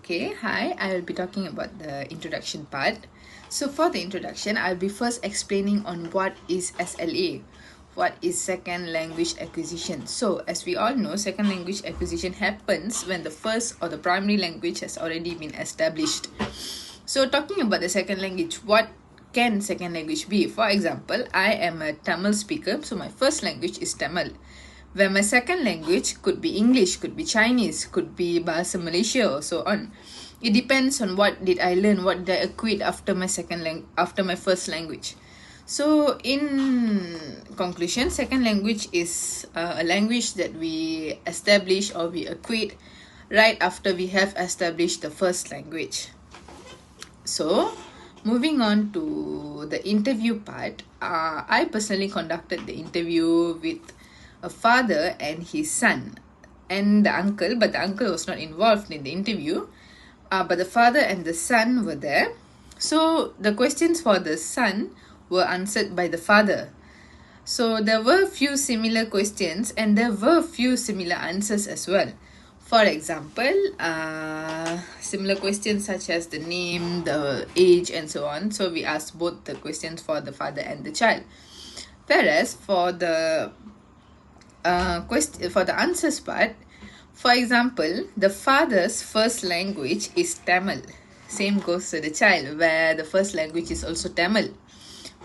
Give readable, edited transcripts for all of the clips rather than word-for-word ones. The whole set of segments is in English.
Okay, hi, I will be talking about the introduction part. So for the introduction, I'll be first explaining on what is SLA. What is second language acquisition? So as we all know, second language acquisition happens when the first or the primary language has already been established. So talking about the second language, what can second language be? For example, I am a Tamil speaker, so my first language is Tamil. Where my second language could be English, could be Chinese, could be Bahasa Malaysia, or so on. It depends on what did I learn, what did I acquire after after my first language. So in conclusion, second language is a language that we establish or we acquire right after we have established the first language. So moving on to the interview part, I personally conducted the interview with a father and his son and the uncle, but the uncle was not involved in the interview. But the father and the son were there. So the questions for the son were answered by the father. So there were few similar questions and there were few similar answers as well. For example, similar questions such as the name, the age, and so on. So we asked both the questions for the father and the child. Whereas for the for the answers part, for example, the father's first language is Tamil. Same goes to the child, where the first language is also Tamil.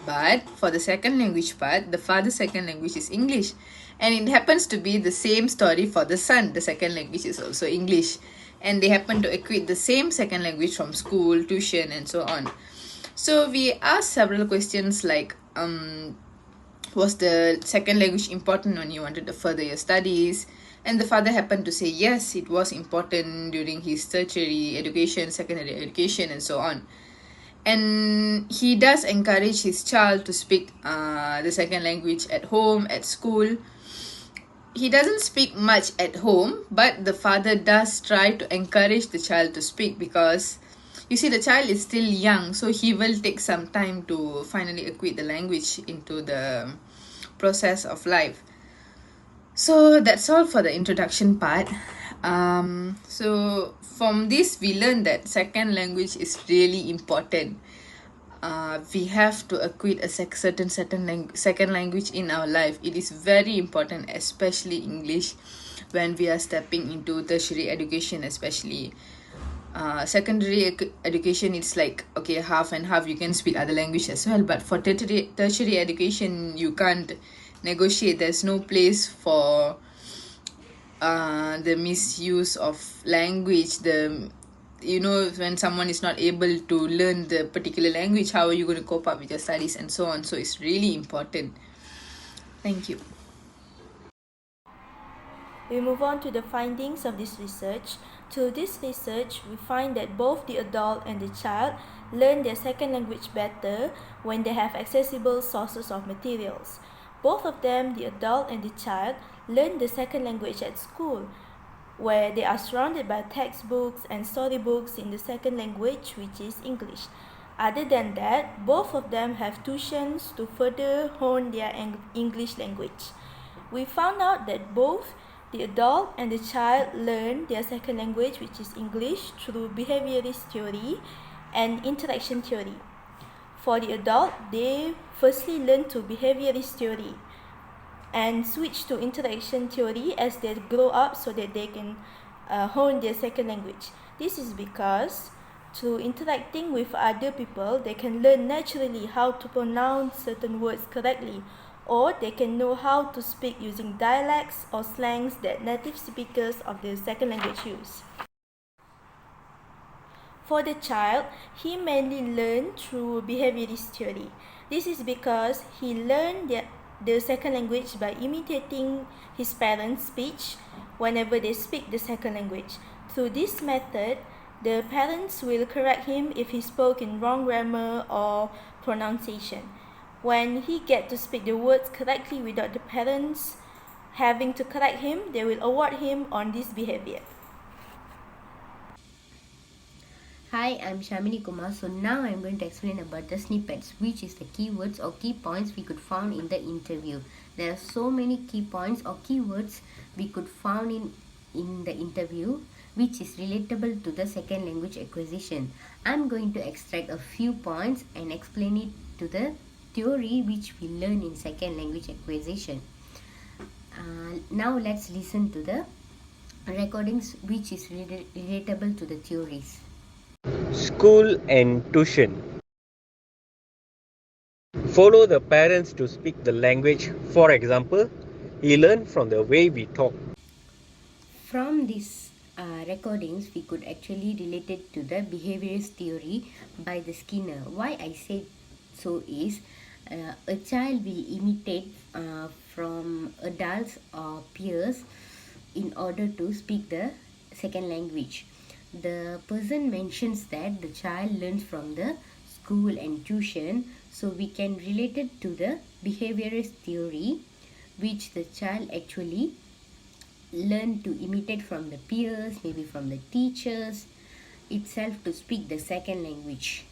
But for the second language part, the father's second language is English. And it happens to be the same story for the son. The second language is also English. And they happen to acquire the same second language from school, tuition, and so on. So we asked several questions like, was the second language important when you wanted to further your studies? And the father happened to say yes, it was important during his tertiary education, secondary education, and so on. And he does encourage his child to speak the second language at home, at school. He doesn't speak much at home, but the father does try to encourage the child to speak because you see the child is still young, so he will take some time to finally acquire the language into the process of life. So that's all for the introduction part. So from this we learned that second language is really important. We have to acquire a second second language in our life. It is very important, especially English, when we are stepping into tertiary education, especially. Secondary education, it's like, okay, half and half, you can speak other language as well, but for tertiary education you can't negotiate. There's no place for the misuse of language. When someone is not able to learn the particular language, how are you going to cope up with your studies and so on? So it's really important. Thank you. We move on to the findings of this research. Through this research, we find that both the adult and the child learn their second language better when they have accessible sources of materials. Both of them, the adult and the child, learn the second language at school, where they are surrounded by textbooks and storybooks in the second language, which is English. Other than that, both of them have tuitions to further hone their English language. We found out that both the adult and the child learn their second language, which is English, through behaviorist theory and interaction theory. For the adult, they firstly learn to behaviorist theory and switch to interaction theory as they grow up so that they can hone their second language. This is because through interacting with other people, they can learn naturally how to pronounce certain words correctly, or they can know how to speak using dialects or slangs that native speakers of the second language use. For the child, he mainly learned through behaviorist theory. This is because he learned the second language by imitating his parents' speech whenever they speak the second language. Through this method, the parents will correct him if he spoke in wrong grammar or pronunciation. When he gets to speak the words correctly without the parents having to correct him, they will award him on this behavior. Hi, I'm Shamini Kumar. So now I'm going to explain about the snippets, which is the keywords or key points we could find in the interview. There are so many key points or keywords we could find in the interview which is relatable to the second language acquisition. I'm going to extract a few points and explain it to the theory which we learn in second language acquisition. Now let's listen to the recordings which is relatable to the theories. School and tuition. Follow the parents to speak the language. For example, he learned from the way we talk. From these recordings, we could actually relate it to the behaviorist theory by the Skinner. Why I say so is a child will imitate from adults or peers in order to speak the second language. The person mentions that the child learns from the school and tuition, so we can relate it to the behaviorist theory, which the child actually learn to imitate from the peers, maybe from the teachers itself to speak the second language.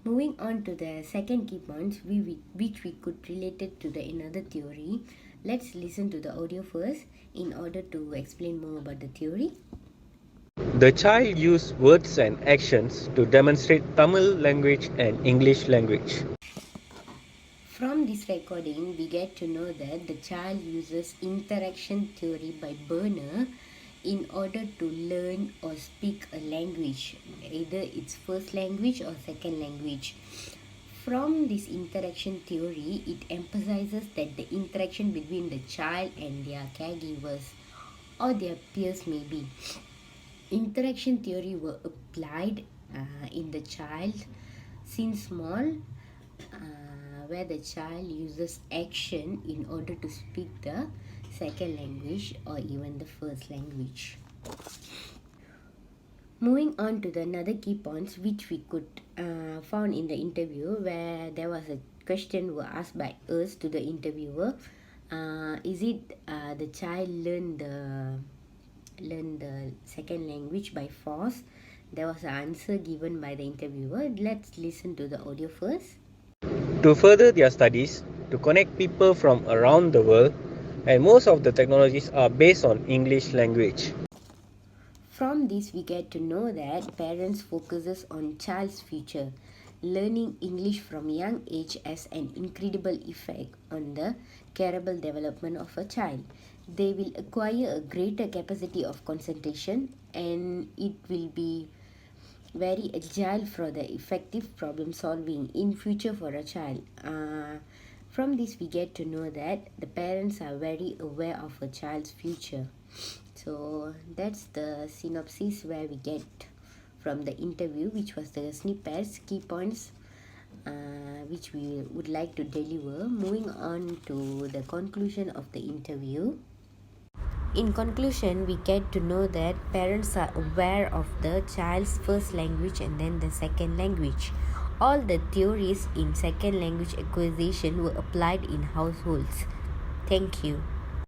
Moving on to the second key points which we could relate it to the another theory. Let's listen to the audio first in order to explain more about the theory. The child used words and actions to demonstrate Tamil language and English language. From this recording, we get to know that the child uses interaction theory by Berner in order to learn or speak a language, either its first language or second language. From this interaction theory, it emphasizes that the interaction between the child and their caregivers or their peers maybe. Interaction theory were applied in the child since small, where the child uses action in order to speak the second language or even the first language. Moving on to the another key points which we could found in the interview, where there was a question were asked by us to the interviewer. Is it the child learn the second language by force? There was an answer given by the interviewer. Let's listen to the audio first. To further their studies, to connect people from around the world, and most of the technologies are based on English language. From this, we get to know that parents focuses on child's future. Learning English from young age has an incredible effect on the careable development of a child. They will acquire a greater capacity of concentration, and it will be very agile for the effective problem solving in future for a child. From this, we get to know that the parents are very aware of a child's future. So that's the synopsis where we get from the interview, which was the snippets, key points which we would like to deliver. Moving on to the conclusion of the interview. In conclusion, we get to know that parents are aware of the child's first language and then the second language. All the theories in second language acquisition were applied in households. Thank you.